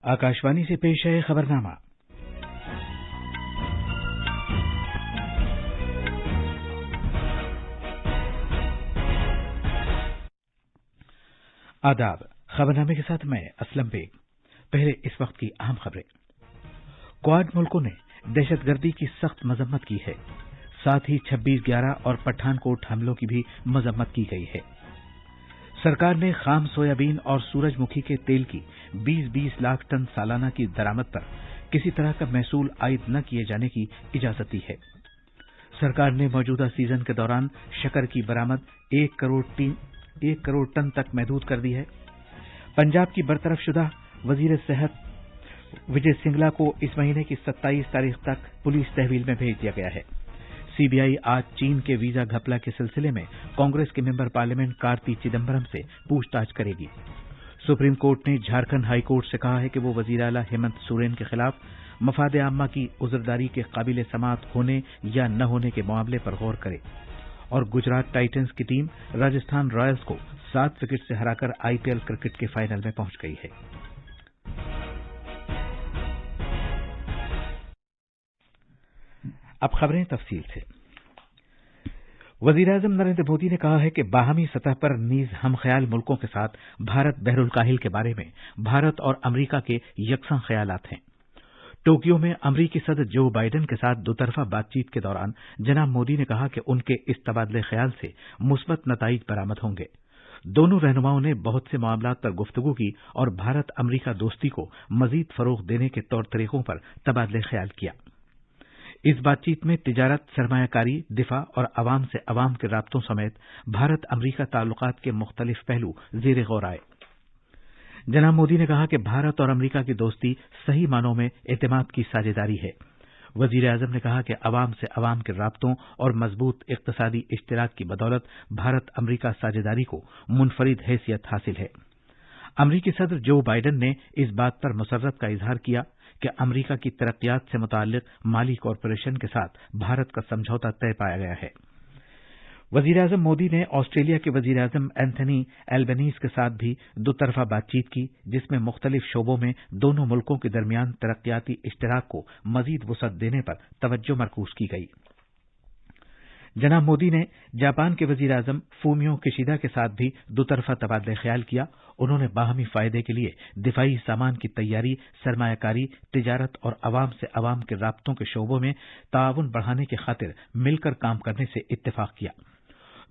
आकाशवाणी से पेश है खबरनामा। आदाब। खबरनामे के साथ मैं असलम बेग। पहले इस वक्त की अहम खबरें। क्वाड मुल्कों ने दहशतगर्दी की सख्त मजम्मत की है। साथ ही 26/11 और पठानकोट हमलों की भी मजम्मत की गई है। सरकार ने खाम सोयाबीन और सूरजमुखी के तेल की 20-20 लाख टन सालाना की दरामद पर किसी तरह का महसूल आयद न किए जाने की इजाजत दी है। सरकार ने मौजूदा सीजन के दौरान शक्कर की बरामद 1 करोड़ टन तक महदूद कर दी है। पंजाब की बरतरफशुदा वजीर सेहत विजय सिंगला को इस महीने की 27 तारीख तक पुलिस तहवील में भेज दिया गया है। सीबीआई आज चीन के वीजा घपला के सिलसिले में कांग्रेस के मेंबर पार्लियामेंट कार्ति चिदम्बरम से पूछताछ करेगी। सुप्रीम कोर्ट ने झारखंड हाई कोर्ट से कहा है कि वो वजीर आला हेमंत सोरेन के खिलाफ मफाद आम्मा की उज़रदारी के काबिल समाअत होने या न होने के मामले पर गौर करे। और गुजरात टाइटंस की टीम राजस्थान रॉयल्स को 7 विकेट से हराकर आईपीएल क्रिकेट के फाइनल में पहुंच गई है। अब खबरें तफसील से। वज़ीर-ए-आज़म नरेंद्र मोदी ने कहा है कि बाहमी सतह पर नीज हमख्याल मुल्कों के साथ भारत बहरुल काहिल के बारे में भारत और अमरीका के यकसां ख्यालात हैं। टोक्यो में अमरीकी सदर जो बाइडेन के साथ दोतरफा बातचीत के दौरान जनाब मोदी ने कहा कि उनके इस तबादले ख्याल से मुस्बत नताइज बरामद होंगे। दोनों रहनुमाओं ने बहुत से मामलात पर गुफ्तगू की और भारत अमरीका दोस्ती को मजीद फरोग देने के तौर तरीकों पर तबादले ख्याल किया। इस बातचीत में तिजारत, सरमायाकारी, दिफा और अवाम से अवाम के राब्तों समेत भारत अमरीका ताल्लुकात के मुख्तलिफ पहलू ज़ेर गौर आए। जनाब मोदी ने कहा कि भारत और अमरीका की दोस्ती सही मानों में एतमाद की साझेदारी है। वजीर आजम ने कहा कि अवाम से अवाम के राब्तों और मजबूत इक्तिसादी इश्तिराक की बदौलत भारत अमरीका साझेदारी को मुनफरिद हैसियत हासिल है। अमरीकी सदर जो बाइडेन ने इस बात पर मुसर्रत का इजहार किया कि अमरीका की तरक्यात से मुताल्लिक माली कॉरपोरेशन के साथ भारत का समझौता तय पाया गया है। वजीर आजम मोदी ने ऑस्ट्रेलिया के वजीर आजम एंथनी एल्बनीज के साथ भी दोतरफा बातचीत की, जिसमें मुख्तलिफ शोबों में दोनों मुल्कों के दरमियान तरक्याती इश्तिराक को मजीद वुसअत देने पर तवज्जो मरकूज की गई। जनाब मोदी ने जापान के वजीर आजम फूमियो किशिदा के साथ भी दोतरफा तबादले ख्याल किया। उन्होंने बाहमी फायदे के लिए दिफाई सामान की तैयारी, सरमायाकारी, तिजारत और अवाम से अवाम के राब्तों के शोबों में ताउन बढ़ाने की खातिर मिलकर काम करने से इत्तेफाक किया।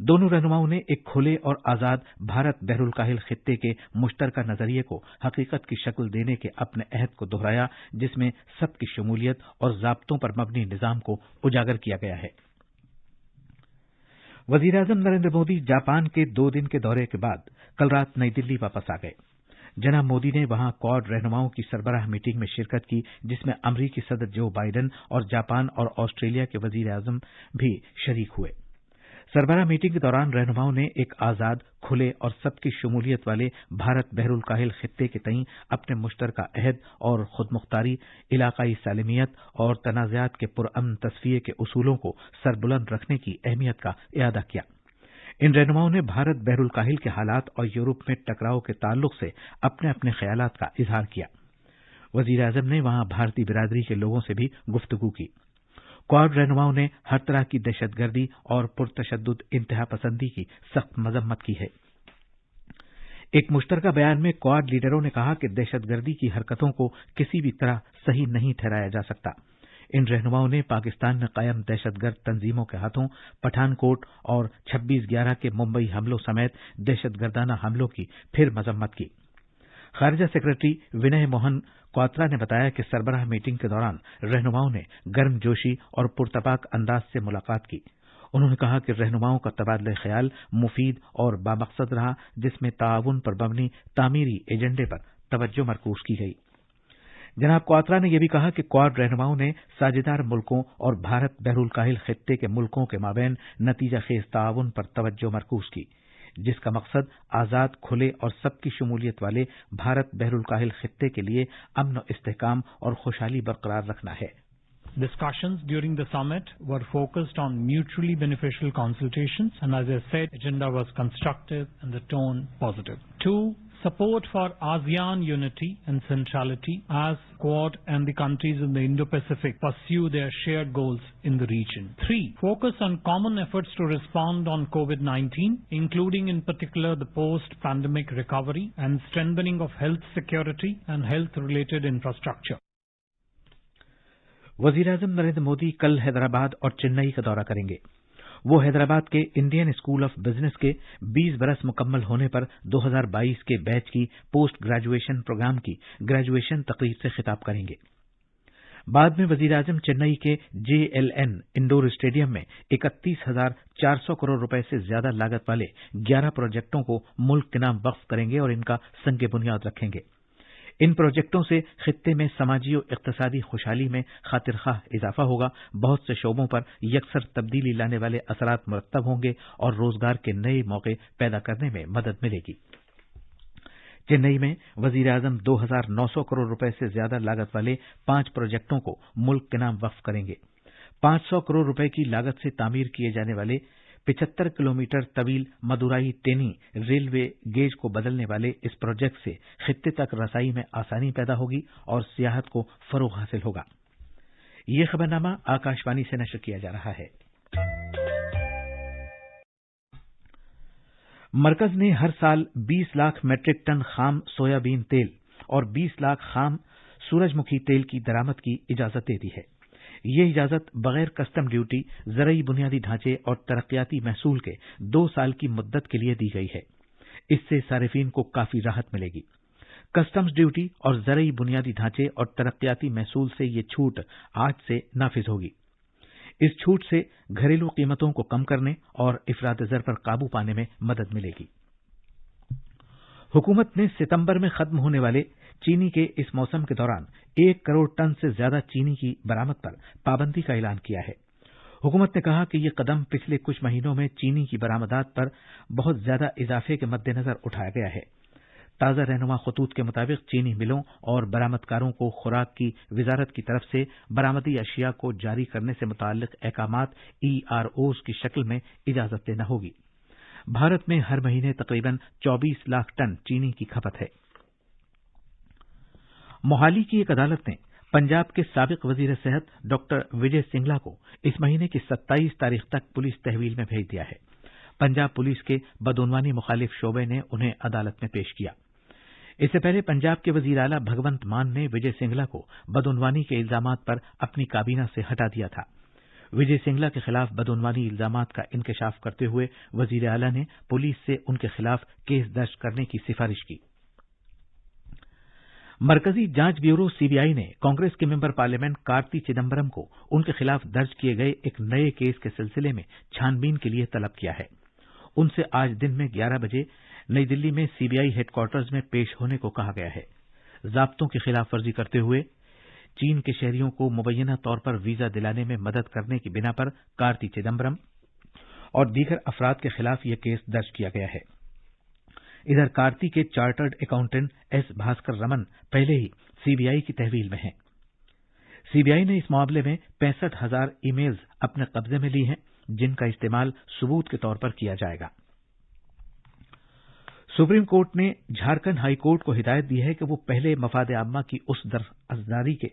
दोनों रहनुमाओं ने एक खुले और आजाद भारत बहरुल काहिल खित्ते के मुश्तरका नजरिए को हकीकत की शक्ल देने के अपने अहद को दोहराया, जिसमें सबकी शमूलियत और ज़ाब्तों पर मबनी निज़ाम को उजागर किया गया है। वजीर आजम नरेंद्र मोदी जापान के 2 दिन के दौरे के बाद कल रात नई दिल्ली वापस आ गए। जनाब मोदी ने वहां क्वाड रहनुमाओं की सरबराह मीटिंग में शिरकत की, जिसमें अमरीकी सदर जो बाइडेन और जापान और ऑस्ट्रेलिया के वजीर आजम भी शरीक हुए। सरबराह मीटिंग के दौरान रहनुमाओं ने एक आजाद, खुले और सबकी शमूलियत वाले भारत बहरुल काहिल खित्ते के तईं अपने मुश्तरका अहद और खुदमुख्तारी, इलाकाई सालिमियत और तनाज़ात के पुरअमन तस्फिये के उसूलों को सरबुलंद रखने की अहमियत का इयादा किया। इन रहनुमाओं ने भारत बहरुल काहिल के हालात और यूरोप में टकराव के ताल्लुक से अपने अपने ख्यालात का इजहार किया। वजीर आजम ने वहां भारतीय बिरादरी के लोगों से भी गुफ्तगू की। क्वाड रहनुमाओं ने हर तरह की दहशतगर्दी और पुरतशद्दुद इंतहा पसंदी की सख्त मजम्मत की है। एक मुश्तरका बयान में क्वाड लीडरों ने कहा कि दहशतगर्दी की हरकतों को किसी भी तरह सही नहीं ठहराया जा सकता। इन रहनुमाओं ने पाकिस्तान में कायम दहशतगर्द तंजीमों के हाथों पठानकोट और 26/11 के मुंबई हमलों समेत दहशतगर्दाना हमलों की फिर मजम्मत की। खारजा सेक्रेटरी विनय मोहन क्वात्रा ने बताया कि सरबराह मीटिंग के दौरान रहनुमाओं ने गर्मजोशी और पुरतपाक अंदाज से मुलाकात की। उन्होंने कहा कि रहनुमाओं का तबादला ख्याल मुफीद और बामकसद रहा, जिसमें ताउन पर मबनी तामीरी एजेंडे पर तवज्जो मरकूज की गई। जनाब क्वात्रा ने यह भी कहा कि क्वाड रहनुमाओं ने साझेदार मुल्कों और भारत बहरुल काहिल खित्ते के मुल्कों के माबैन नतीजा खेज ताउन पर तवज्जो मरकूज की, जिसका मकसद आजाद, खुले और सबकी शमूलियत वाले भारत बहरुल काहिल खित्ते के लिए अमन और इस्तेहकाम और खुशहाली बरकरार रखना है। Discussions during the summit were focused on mutually beneficial consultations, and as I said, agenda was constructive and the tone positive. 2. support for ASEAN unity and centrality as Quad and the countries in the Indo-Pacific pursue their shared goals in the region. 3. Focus on common efforts to respond on COVID-19, including in particular the post-pandemic recovery and strengthening of health security and health-related infrastructure. वज़ीर-ए-आज़म नरेंद्र मोदी कल हैदराबाद और चेन्नई का दौरा करेंगे। वो हैदराबाद के Indian school of business के 20 बरस मुकम्मल होने पर 2022 के बैच की पोस्ट ग्रेजुएशन प्रोग्राम की ग्रेजुएशन तकरीब से खिताब करेंगे। बाद में वज़ीर-ए-आज़म चेन्नई के JLN इंडोर स्टेडियम में 31,400 करोड़ रुपए से ज्यादा लागत वाले 11 प्रोजेक्टों को मुल्क के नाम वक्फ करेंगे और इनका संग बुनियाद रखेंगे। इन प्रोजेक्टों से खित्ते में समाजी और इक्तिसादी खुशहाली में खातिरखाह इजाफा होगा, बहुत से शोबों पर यकसर तब्दीली लाने वाले असरात मुरत्तब होंगे और रोजगार के नए मौके पैदा करने में मदद मिलेगी। चेन्नई में वज़ीर-ए-आज़म 2,900 करोड़ रुपए से ज्यादा लागत वाले 5 प्रोजेक्टों को मुल्क के नाम वक्फ करेंगे। 500 करोड़ रुपए की लागत से तामीर किए जाने वाले 75 किलोमीटर तवील मदुराई टेनी रेलवे गेज को बदलने वाले इस प्रोजेक्ट से खित्ते तक रसाई में आसानी पैदा होगी और सियाहत को फरोग हासिल होगा। ये खबरनामा आकाशवाणी से नशर किया जा रहा है। मरकज ने हर साल 20 लाख मीट्रिक टन खाम सोयाबीन तेल और 20 लाख खाम सूरजमुखी तेल की दरामद की इजाजत दे दी है। ये इजाजत बगैर कस्टम ड्यूटी, ज़रई बुनियादी ढांचे और तरक्याती महसूल के 2 साल की मुद्दत के लिए दी गई है। इससे सारिफीन को काफी राहत मिलेगी। कस्टम्स ड्यूटी और ज़रई बुनियादी ढांचे और तरक्याती महसूल से ये छूट आज से नाफिज होगी। इस छूट से घरेलू कीमतों को कम करने और इफरात ज़र पर काबू पाने में मदद मिलेगी। हुकूमत ने सितंबर में खत्म होने वाले चीनी के इस मौसम के दौरान 1 करोड़ टन से ज्यादा चीनी की बरामद पर पाबंदी का ऐलान किया है। हुकूमत ने कहा कि यह कदम पिछले कुछ महीनों में चीनी की बरामदात पर बहुत ज्यादा इजाफे के मद्देनजर उठाया गया है। ताज़ा रहनुमा खतूत के मुताबिक चीनी मिलों और बरामदकारों को खुराक की वजारत की तरफ से बरामदी अशिया को जारी करने से मुताल्लिक अहकामात EROs की शक्ल में इजाजत देना होगी। भारत में हर महीने तकरीबन 24 लाख टन चीनी की खपत है। मोहाली की एक अदालत ने पंजाब के साबिक वजीर सेहत डॉक्टर विजय सिंगला को इस महीने की 27 तारीख तक पुलिस तहवील में भेज दिया है। पंजाब पुलिस के बदउनवानी मुखालिफ शोबे ने उन्हें अदालत में पेश किया। इससे पहले पंजाब के वजीर आला भगवंत मान ने विजय सिंगला को बदउनवानी के इल्जामात पर अपनी काबीना से हटा दिया था। विजय सिंगला के खिलाफ बदउनवानी इल्जामात का इंकशाफ करते हुए वजीर आला ने पुलिस से उनके खिलाफ केस दर्ज करने की सिफारिश की। मरकजी जांच ब्यूरो CBI ने कांग्रेस के मेंबर पार्लियामेंट कार्ति चिदम्बरम को उनके खिलाफ दर्ज किए गए एक नए केस के सिलसिले में छानबीन के लिए तलब किया है। उनसे आज दिन में 11 बजे नई दिल्ली में CBI हेडक्वार्टर्स में पेश होने को कहा गया है। ज़ाब्तों की खिलाफ वर्जी करते हुए चीन के शहरियों को मुबैना तौर पर वीजा दिलाने में मदद करने की बिना पर कार्ति चिदम्बरम और दीगर अफराद के खिलाफ यह केस दर्ज किया गया है। इधर कार्ति के chartered accountant S Bhaskar Raman पहले ही CBI की तहवील में हैं। CBI ने इस मामले में 65,000 ईमेल्स अपने कब्जे में ली हैं, जिनका इस्तेमाल सबूत के तौर पर किया जाएगा। सुप्रीम कोर्ट ने झारखंड हाई कोर्ट को हिदायत दी है कि वो पहले मफाद आम्मा की उस दरअज़दारी के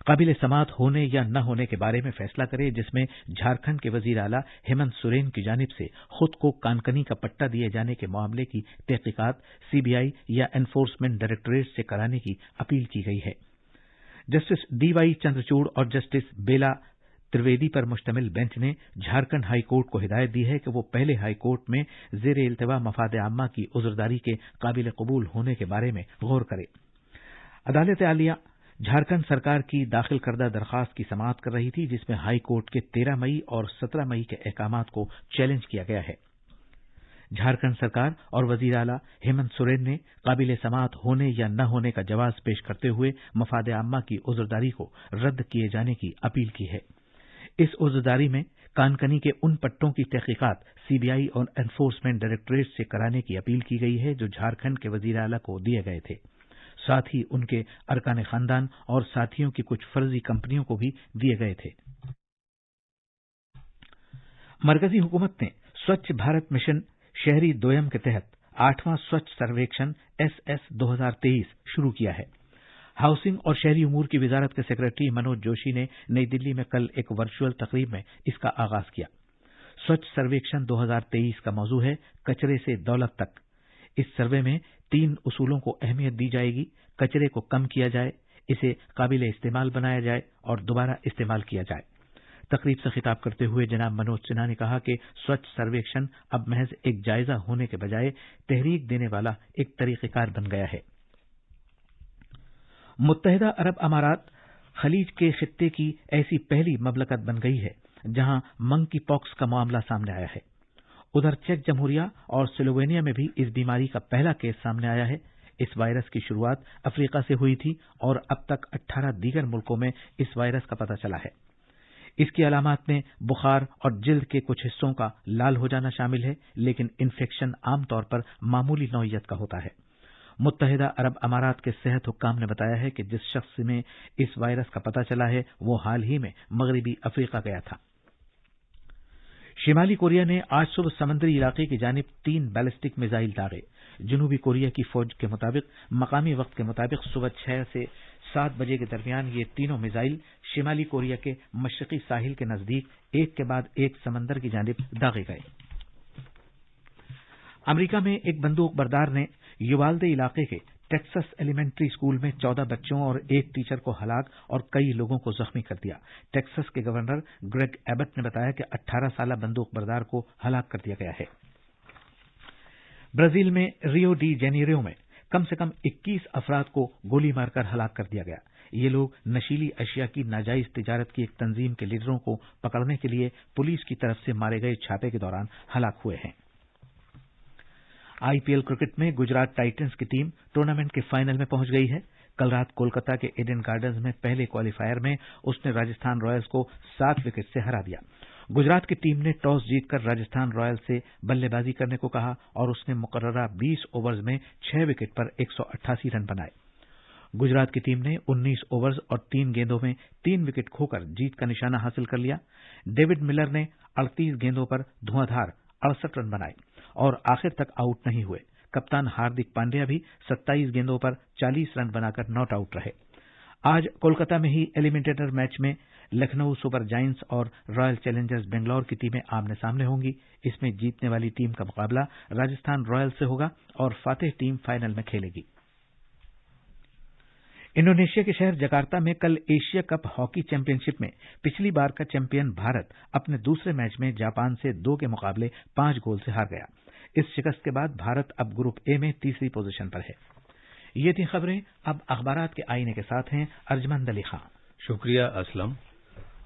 काबिल समात होने या न होने के बारे में फैसला करे जिसमें झारखंड के वजीर आला हेमंत सोरेन की जानिब से खुद को कानकनी का पट्टा दिए जाने के मामले की तहकीकात CBI या एनफोर्समेंट डायरेक्टरेट से कराने की अपील की गई है। जस्टिस DY चंद्रचूड़ और जस्टिस बेला त्रिवेदी पर मुश्तमिल बेंच ने झारखंड हाई कोर्ट को हिदायत दी है कि वो पहले हाई कोर्ट में ज़ेर इल्तिवा मफाद आम्मा की उज़रदारी के काबिल कबूल होने के बारे में गौर करे। अदालत आलिया झारखंड सरकार की दाखिल करदा दरखास्त की समाअत कर रही थी, जिसमें हाई कोर्ट के 13 मई और 17 मई के अहकामात को चैलेंज किया गया है। झारखंड सरकार और वजीर आला हेमंत सोरेन ने काबिल समाअत होने या न होने का जवाब पेश करते हुए मफाद आम्मा की उज़रदारी को रद्द किए जाने की अपील की है। इस उज़रदारी में कानकनी के उन पट्टों की तहकीकात CBI और एनफोर्समेंट डायरेक्टरेट से कराने की अपील की गई है जो झारखंड के वजीर आला को दिए गए थे। साथ ही उनके अरकान खानदान और साथियों की कुछ फर्जी कंपनियों को भी दिए गए थे। मरकजी हुकूमत ने स्वच्छ भारत मिशन शहरी दोयम के तहत 8वां स्वच्छ सर्वेक्षण SS 2023 शुरू किया है। हाउसिंग और शहरी उमूर की वजारत के सेक्रेटरी मनोज जोशी ने नई दिल्ली में कल एक वर्चुअल तकरीब में इसका आगाज किया। स्वच्छ सर्वेक्षण 2023 का मौजू है कचरे से दौलत तक। इस सर्वे में 3 उसूलों को अहमियत दी जाएगी। कचरे को कम किया जाए, इसे काबिल इस्तेमाल बनाया जाए और दोबारा इस्तेमाल किया जाए। तकरीब से खिताब करते हुए जनाब मनोज सिन्हा ने कहा कि स्वच्छ सर्वेक्षण अब महज एक जायजा होने के बजाय तहरीक देने वाला एक तरीक़ेकार बन गया है। मुत्तहिदा अरब अमारात खलीज के खित्ते की ऐसी पहली ममलकत बन गई है जहां मंकी पॉक्स का मामला सामने आया है। उधर चेक जमहूरिया और स्लोवेनिया में भी इस बीमारी का पहला केस सामने आया है। इस वायरस की शुरुआत अफ्रीका से हुई थी और अब तक 18 दीगर मुल्कों में इस वायरस का पता चला है। इसकी अलामात में बुखार और जिल्द के कुछ हिस्सों का लाल हो जाना शामिल है, लेकिन इन्फेक्शन आमतौर पर मामूली नौइयत का होता है। मुत्तहिदा अरब अमारात के सेहत हुक्काम ने बताया है कि जिस शख्स में इस वायरस का पता चला है वो हाल ही में मगरबी अफ्रीका गया था। शिमाली कोरिया ने आज सुबह समुद्री इलाके की जानिब 3 बैलिस्टिक मिसाइल दागे। जनूबी कोरिया की फौज के मुताबिक मकामी वक्त के मुताबिक सुबह 6 से 7 बजे के दरमियान ये तीनों मिसाइल शिमाली कोरिया के मशरकी साहिल के नजदीक एक के बाद एक समंदर की जानिब दागे गए। अमेरिका में एक बंदूक बरदार ने युवाल्दे इलाके के टेक्सास एलिमेंट्री स्कूल में 14 बच्चों और एक टीचर को हलाक और कई लोगों को जख्मी कर दिया। टेक्सास के गवर्नर ग्रेग एबट ने बताया कि 18 साला बंदूक बरदार को हलाक कर दिया गया है। ब्राजील में रियो डी जेनेरियो में कम से कम 21 अफराद को गोली मारकर हलाक कर दिया गया। ये लोग नशीली अशिया की नाजायज तिजारत की एक तंजीम के लीडरों को पकड़ने के लिए पुलिस की तरफ से मारे गए छापे के दौरान हलाक हुए हैं। आईपीएल क्रिकेट में गुजरात टाइटंस की टीम टूर्नामेंट के फाइनल में पहुंच गई है। कल रात कोलकाता के ईडन गार्डन्स में पहले क्वालीफायर में उसने राजस्थान रॉयल्स को 7 विकेट से हरा दिया। गुजरात की टीम ने टॉस जीतकर राजस्थान रॉयल्स से बल्लेबाजी करने को कहा और उसने मुकर्ररा 20 ओवर्स में 6 विकेट पर 188 रन बनाए। गुजरात की टीम ने 19 ओवर्स और 3 गेंदों में 3 विकेट खोकर जीत का निशाना हासिल कर लिया। डेविड मिलर ने 38 गेंदों पर धुआंधार 68 रन बनाए और आखिर तक आउट नहीं हुए। कप्तान हार्दिक पांड्या भी 27 गेंदों पर 40 रन बनाकर नॉट आउट रहे। आज कोलकाता में ही एलिमिनेटर मैच में लखनऊ सुपर जायंट्स और रॉयल चैलेंजर्स बेंगलौर की टीमें आमने सामने होंगी। इसमें जीतने वाली टीम का मुकाबला राजस्थान रॉयल्स से होगा और फातेह टीम फाइनल में खेलेगी। इंडोनेशिया के शहर जकार्ता में कल एशिया कप हॉकी चैंपियनशिप में पिछली बार का चैंपियन भारत अपने दूसरे मैच में जापान से 2 के मुकाबले 5 गोल से हार गया। इस शिकस्त के बाद भारत अब ग्रुप ए में तीसरी पोजीशन पर है। ये थी खबरें। अब अखबारात के आईने के साथ हैं अर्जमंद अली खां। शुक्रिया असलम।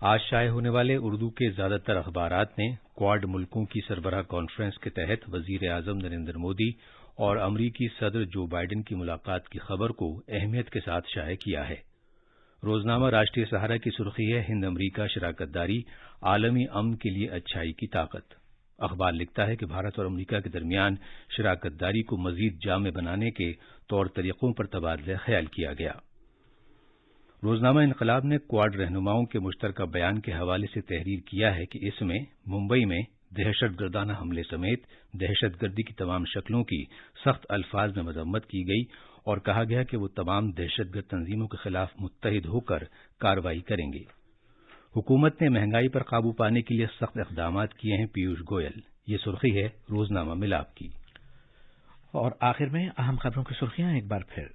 आज शाये होने वाले उर्दू के ज्यादातर अखबारात ने क्वाड मुल्कों की सरबराह कॉन्फ्रेंस के तहत वजीर आजम नरेंद्र मोदी और अमरीकी सदर जो बाइडेन की मुलाकात की खबर को अहमियत के साथ शाये किया है। रोजनामा राष्ट्रीय सहारा की सुर्खी है, हिंद अमरीका शराकतदारी आलमी अमन के लिए अच्छाई की ताकत। अखबार लिखता है कि भारत और अमरीका के दरमियान शराकतदारी को मजीद जामे बनाने के तौर तरीकों पर तबादला ख्याल किया गया। रोजनामा इनकलाब ने क्वाड रहनुमाओं के मुश्तरका बयान के हवाले से तहरीर किया है कि इसमें मुंबई में दहशतगर्दाना हमले समेत दहशतगर्दी की तमाम शक्लों की सख्त अल्फाज में मजम्मत की गई और कहा गया कि वो तमाम दहशतगर्द तंजीमों के खिलाफ मुत्तहिद होकर कार्रवाई करेंगे। हुकूमत ने महंगाई पर काबू पाने के लिए सख्त इकदाम किए हैं, पीयूष गोयल। ये सुर्खी है रोजनामा मिलाप की। और आखिर में अहम खबरों की सुर्खियां एक बार फिर।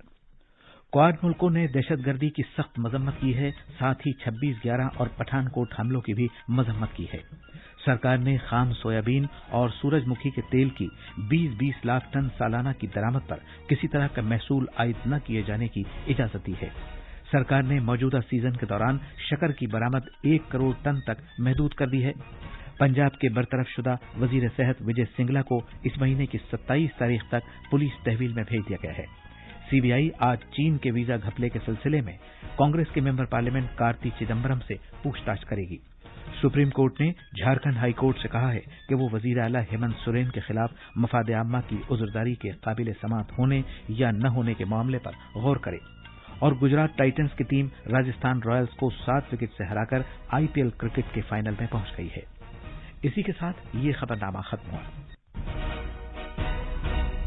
क्वाड मुल्कों ने दहशतगर्दी की सख्त मजम्मत की है, साथ ही 26/11 और पठानकोट हमलों की भी मजम्मत की है। सरकार ने खाम सोयाबीन और सूरजमुखी के तेल की 20-20 लाख टन सालाना की दरामद पर किसी तरह का महसूल आयद न किए जाने की इजाजत दी है। सरकार ने मौजूदा सीजन के दौरान शक्कर की बरामद 1 करोड़ टन तक महदूद कर दी है। पंजाब के बरतरफशुदा वजीर सेहत विजय सिंगला को इस महीने की 27 तारीख तक पुलिस तहवील में भेज दिया गया है। सीबीआई आज चीन के वीजा घपले के सिलसिले में कांग्रेस के मेंबर पार्लियामेंट कार्ति चिदम्बरम से पूछताछ करेगी। सुप्रीम कोर्ट ने झारखंड हाई कोर्ट से कहा है कि वो वजीर आला हेमंत सोरेन के खिलाफ मफाद आम्मा की उज़रदारी के काबिल समाअत होने या न होने के मामले पर गौर करे। और गुजरात टाइटंस की टीम राजस्थान रॉयल्स को 7 विकेट से हराकर आईपीएल क्रिकेट के फाइनल में पहुंच गई है। इसी के साथ ये खबरनामा खत्म हुआ।